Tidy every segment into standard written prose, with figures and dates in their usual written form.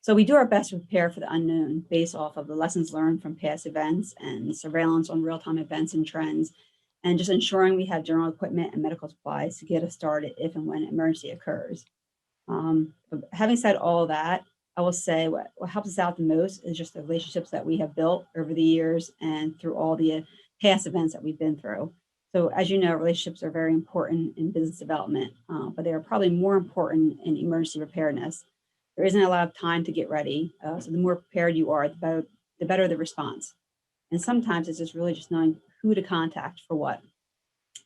So we do our best to prepare for the unknown based off of the lessons learned from past events and surveillance on real-time events and trends, and just ensuring we have general equipment and medical supplies to get us started if and when an emergency occurs. But having said all of that, I will say what helps us out the most is just the relationships that we have built over the years and through all the past events that we've been through. So as you know, relationships are very important in business development, but they are probably more important in emergency preparedness. There isn't a lot of time to get ready. So the more prepared you are, the better the response. And sometimes it's just really just knowing who to contact for what.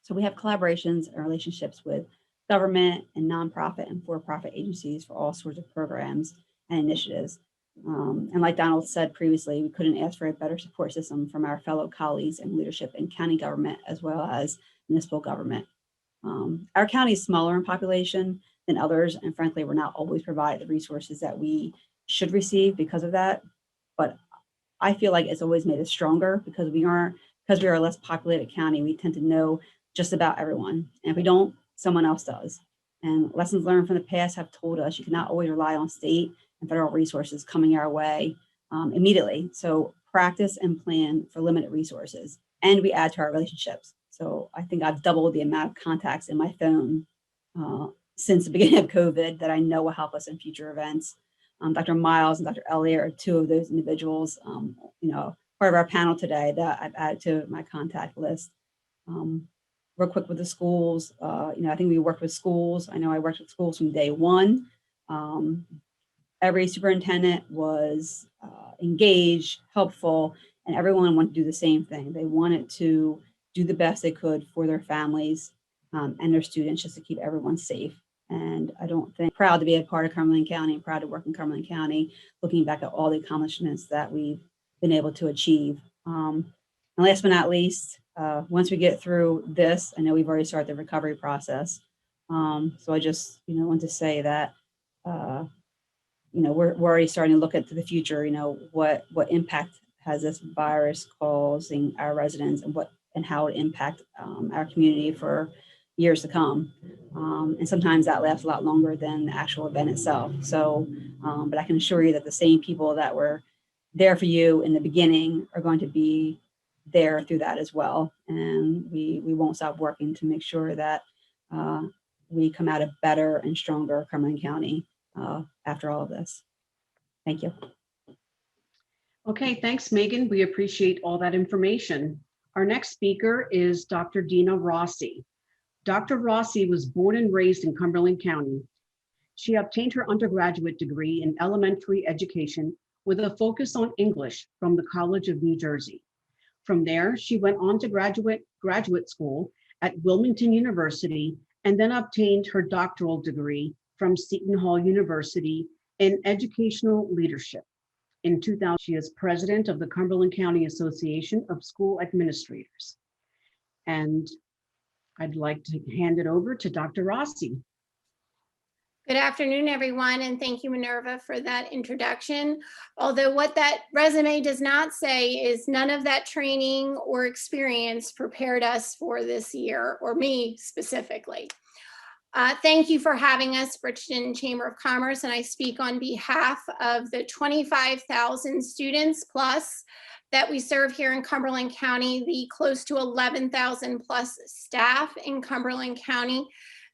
So we have collaborations and relationships with government and nonprofit and for-profit agencies for all sorts of programs and initiatives. And like Donald said previously, we couldn't ask for a better support system from our fellow colleagues and leadership in county government as well as municipal government. Our county is smaller in population than others, and frankly, we're not always provided the resources that we should receive because of that. But I feel like it's always made us stronger because we are a less populated county. We tend to know just about everyone, and if we don't, someone else does. And lessons learned from the past have told us you cannot always rely on state and federal resources coming our way immediately. So practice and plan for limited resources, and we add to our relationships. So I think I've doubled the amount of contacts in my phone since the beginning of COVID that I know will help us in future events. Dr. Miles and Dr. Elliott are two of those individuals, part of our panel today that I've added to my contact list. Real quick with the schools, I think we worked with schools. I know I worked with schools from day one. Every superintendent was engaged, helpful, and everyone wanted to do the same thing. They wanted to do the best they could for their families and their students just to keep everyone safe. And I don't think proud to be a part of Cumberland County and proud to work in Cumberland County, looking back at all the accomplishments that we've been able to achieve. And last but not least, once we get through this, I know we've already started the recovery process. So I just, want to say that, we're already starting to look at the future, what impact has this virus causing our residents and how it impact our community for years to come. And sometimes that lasts a lot longer than the actual event itself. So, but I can assure you that the same people that were there for you in the beginning are going to be there through that as well. And we won't stop working to make sure that we come out a better and stronger Cumberland County after all of this. Thank you. Okay, thanks, Megan. We appreciate all that information. Our next speaker is Dr. Dina Rossi. Dr. Rossi was born and raised in Cumberland County. She obtained her undergraduate degree in elementary education with a focus on English from the College of New Jersey. From there, she went on to graduate school at Wilmington University and then obtained her doctoral degree from Seton Hall University in educational leadership. In 2000, she is president of the Cumberland County Association of School Administrators. And I'd like to hand it over to Dr. Rossi. Good afternoon, everyone, and thank you, Minerva, for that introduction. Although what that resume does not say is none of that training or experience prepared us for this year, or me specifically. Thank you for having us, Bridgeton Chamber of Commerce, and I speak on behalf of the 25,000 students plus that we serve here in Cumberland County, the close to 11,000 plus staff in Cumberland County,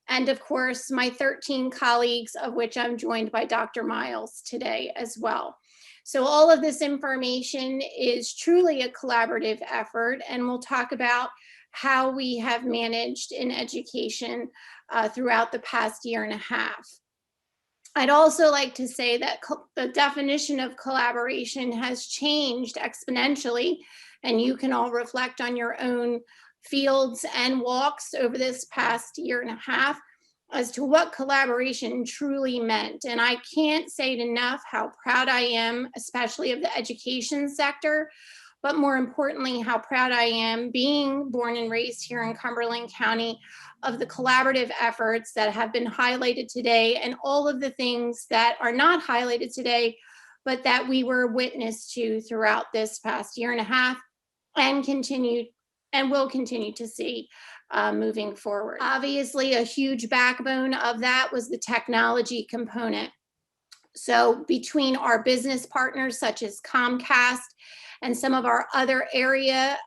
and of course, my 13 colleagues, of which I'm joined by Dr. Miles today as well. So all of this information is truly a collaborative effort, and we'll talk about how we have managed in education throughout the past year and a half. I'd also like to say that the definition of collaboration has changed exponentially, and you can all reflect on your own fields and walks over this past year and a half as to what collaboration truly meant. And I can't say it enough how proud I am, especially of the education sector, but more importantly, how proud I am being born and raised here in Cumberland County of the collaborative efforts that have been highlighted today and all of the things that are not highlighted today, but that we were witness to throughout this past year and a half and will continue to see moving forward. Obviously, a huge backbone of that was the technology component. So between our business partners such as Comcast and some of our other area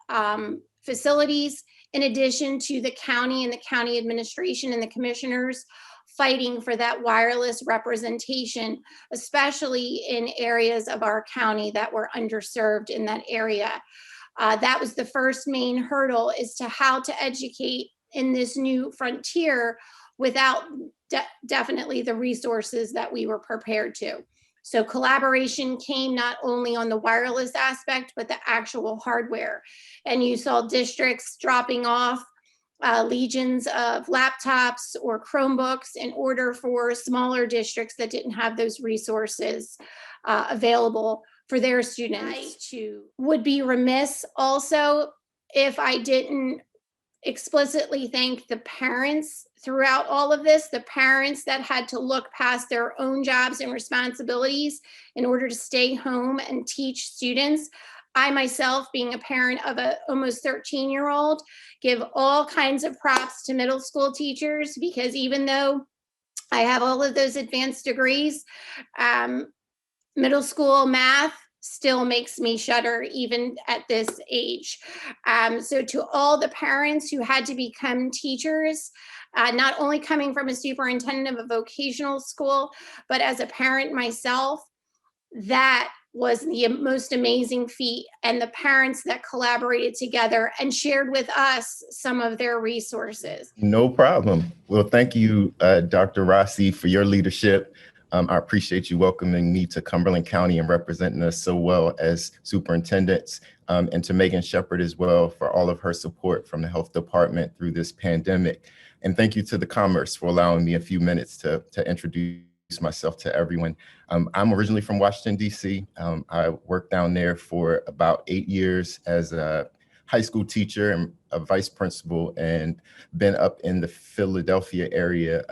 facilities, in addition to the county and the county administration and the commissioners fighting for that wireless representation, especially in areas of our county that were underserved in that area. That was the first main hurdle, as to how to educate in this new frontier without definitely the resources that we were prepared to. So collaboration came not only on the wireless aspect, but the actual hardware. And you saw districts dropping off legions of laptops or Chromebooks in order for smaller districts that didn't have those resources available for their students. Would be remiss also if I didn't explicitly thank the parents throughout all of this, the parents that had to look past their own jobs and responsibilities in order to stay home and teach students. I myself, being a parent of a almost 13-year-old, give all kinds of props to middle school teachers, because even though I have all of those advanced degrees, middle school math still makes me shudder even at this age. So to all the parents who had to become teachers, not only coming from a superintendent of a vocational school, but as a parent myself, that was the most amazing feat. And the parents that collaborated together and shared with us some of their resources. No problem. Well, thank you, Dr. Rossi, for your leadership. I appreciate you welcoming me to Cumberland County and representing us so well as superintendents, and to Megan Shepherd as well for all of her support from the health department through this pandemic. And thank you to the Commerce for allowing me a few minutes to introduce myself to everyone. I'm originally from Washington, D.C. I worked down there for about 8 years as a high school teacher and a vice principal, and been up in the Philadelphia area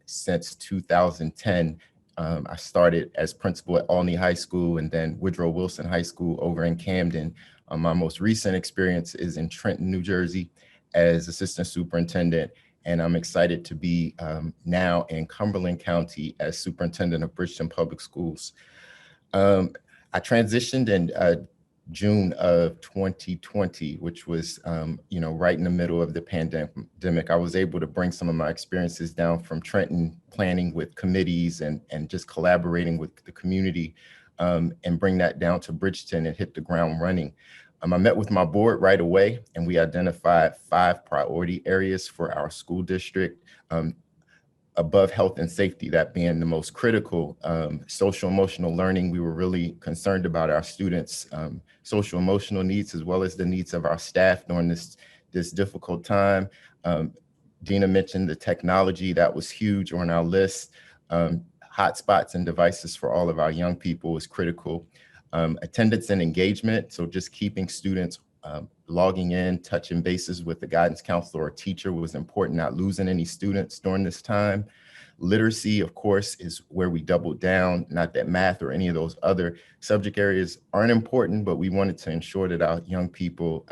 since 2010. I started as principal at Albany High School and then Woodrow Wilson High School over in Camden. My most recent experience is in Trenton, New Jersey as assistant superintendent. And I'm excited to be now in Cumberland County as superintendent of Bridgeton Public Schools. I transitioned in June of 2020, which was, right in the middle of the pandemic. I was able to bring some of my experiences down from Trenton, planning with committees and just collaborating with the community, and bring that down to Bridgeton and hit the ground running. I met with my board right away, and we identified 5 priority areas for our school district. Above health and safety, that being the most critical. Social emotional learning, we were really concerned about our students' social emotional needs, as well as the needs of our staff during this difficult time. Dina mentioned the technology, that was huge on our list. Hotspots and devices for all of our young people is critical. Attendance and engagement, so just keeping students logging in, touching bases with the guidance counselor or teacher was important, not losing any students during this time. Literacy, of course, is where we doubled down. Not that math or any of those other subject areas aren't important, but we wanted to ensure that our young people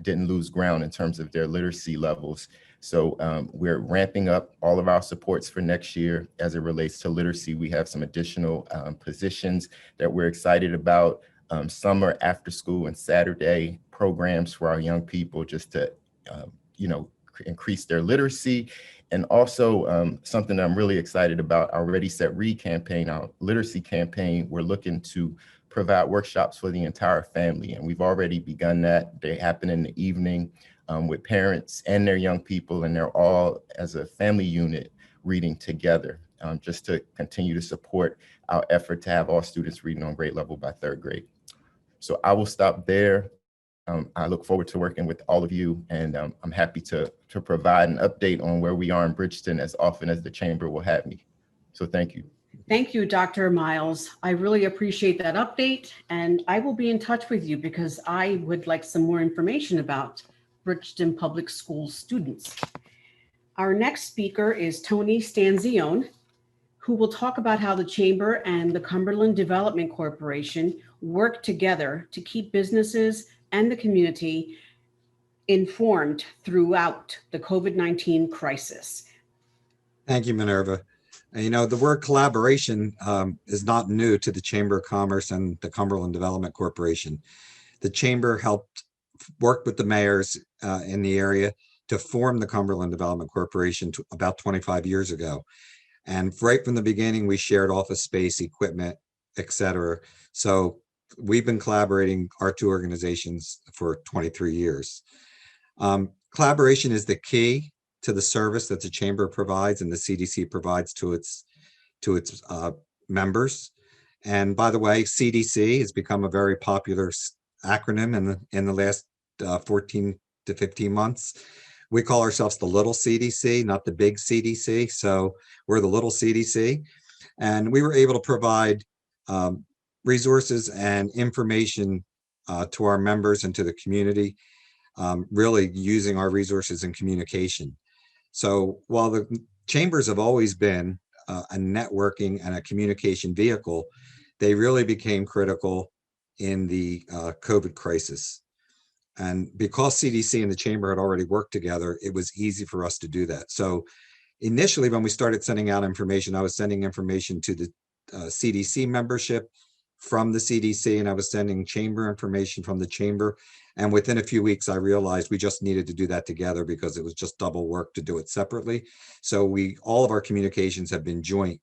didn't lose ground in terms of their literacy levels. So we're ramping up all of our supports for next year as it relates to literacy. We have some additional positions that we're excited about. Summer, after school, and Saturday programs for our young people, just to, increase their literacy. And also something that I'm really excited about, our Ready, Set, Read campaign, our literacy campaign. We're looking to provide workshops for the entire family. And we've already begun that. They happen in the evening with parents and their young people, and they're all, as a family unit, reading together, just to continue to support our effort to have all students reading on grade level by 3rd grade. So I will stop there. I look forward to working with all of you, and I'm happy to provide an update on where we are in Bridgeton as often as the chamber will have me. So thank you. Thank you, Dr. Miles. I really appreciate that update, and I will be in touch with you because I would like some more information about Bridgeton Public Schools students. Our next speaker is Tony Stanzione, who will talk about how the Chamber and the Cumberland Development Corporation work together to keep businesses and the community informed throughout the COVID-19 crisis. Thank you, Minerva. And, the word collaboration is not new to the Chamber of Commerce and the Cumberland Development Corporation. The Chamber helped work with the mayors in the area to form the Cumberland Development Corporation about 25 years ago. And right from the beginning, we shared office space, equipment, etc. So we've been collaborating, our two organizations, for 23 years. Collaboration is the key to the service that the Chamber provides and the CDC provides to its members. And by the way, CDC has become a very popular acronym in the last 14 to 15 months. We call ourselves the little CDC, not the big CDC. So we're the little CDC. And we were able to provide resources and information to our members and to the community, really using our resources in communication. So while the chambers have always been a networking and a communication vehicle, they really became critical in the COVID crisis. And because CDC and the chamber had already worked together, it was easy for us to do that. So initially, when we started sending out information, I was sending information to the CDC membership from the CDC, and I was sending chamber information from the chamber. And within a few weeks, I realized we just needed to do that together because it was just double work to do it separately. So all of our communications have been joint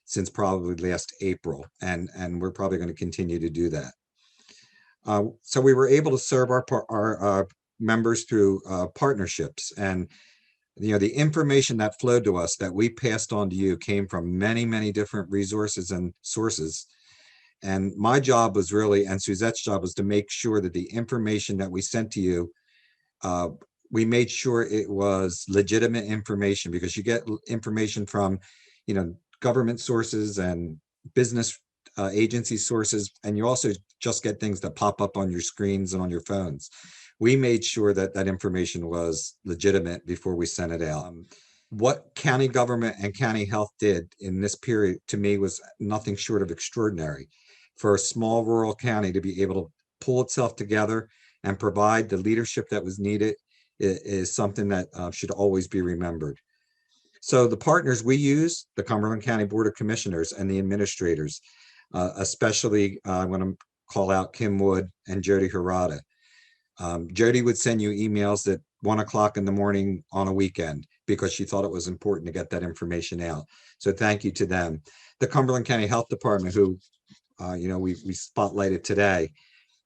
since probably last April, and we're probably going to continue to do that. So we were able to serve our members through partnerships, and the information that flowed to us that we passed on to you came from many, many different resources and sources. And my job was really, and Suzette's job was to make sure that the information that we sent to you, we made sure it was legitimate information, because you get information from, government sources and business agency sources, and you also just get things that pop up on your screens and on your phones. We made sure that that information was legitimate before we sent it out. What county government and county health did in this period, to me, was nothing short of extraordinary. For a small rural county to be able to pull itself together and provide the leadership that was needed is something that should always be remembered. So the partners we use, the Cumberland County Board of Commissioners and the administrators, especially I want to call out Kim Wood and Jody Harada. Jody would send you emails at 1 o'clock in the morning on a weekend because she thought it was important to get that information out. So thank you to them. The Cumberland County Health Department, who we spotlighted today,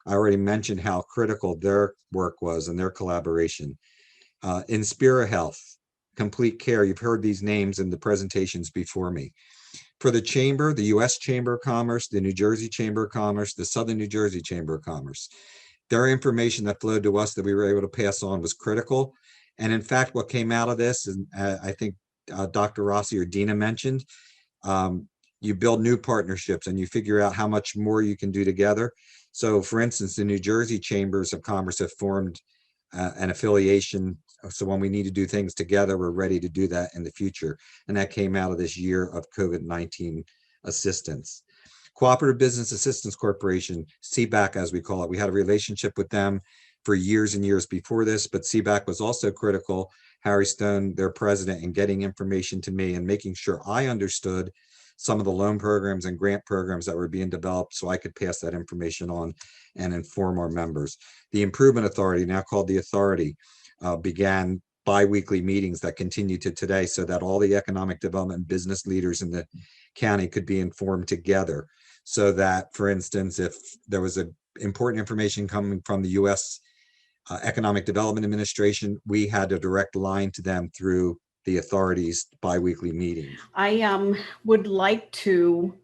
I already mentioned how critical their work was and their collaboration. Inspira Health, Complete Care, you've heard these names in the presentations before me. For the chamber, the U.S. Chamber of Commerce, the New Jersey Chamber of Commerce, the Southern New Jersey Chamber of Commerce, their information that flowed to us that we were able to pass on was critical. And in fact, what came out of this, and I think Dr. Rossi or Dina mentioned, you build new partnerships and you figure out how much more you can do together. So for instance, the New Jersey Chambers of Commerce have formed an affiliation. So when we need to do things together, we're ready to do that in the future. And that came out of this year of COVID-19 assistance. Cooperative Business Assistance Corporation, CBAC as we call it, we had a relationship with them for years and years before this, but CBAC was also critical, Harry Stone, their president, in getting information to me and making sure I understood some of the loan programs and grant programs that were being developed so I could pass that information on and inform our members. The Improvement Authority, now called the Authority, began bi-weekly meetings that continue to today so that all the economic development and business leaders in the county could be informed together. So that, for instance, if there was important information coming from the U.S. Economic Development Administration, we had a direct line to them through the authority's bi-weekly meeting. I would like to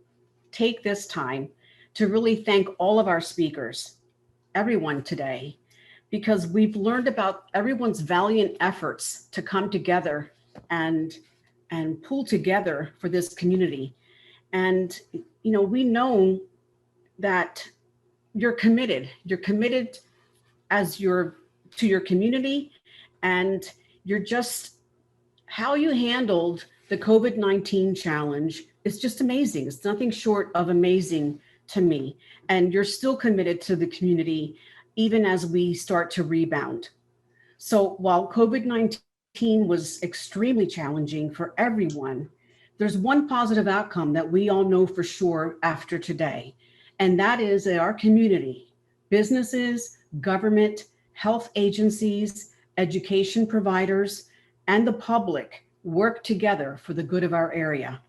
take this time to really thank all of our speakers, everyone today, because we've learned about everyone's valiant efforts to come together and pull together for this community. And, we know that you're committed to your community, and you're just, how you handled the COVID-19 challenge is just amazing. It's nothing short of amazing to me. And you're still committed to the community, even as we start to rebound. So while COVID-19 was extremely challenging for everyone, There's one positive outcome that we all know for sure after today, and that is that our community, businesses, government, health agencies, education providers, and the public work together for the good of our area.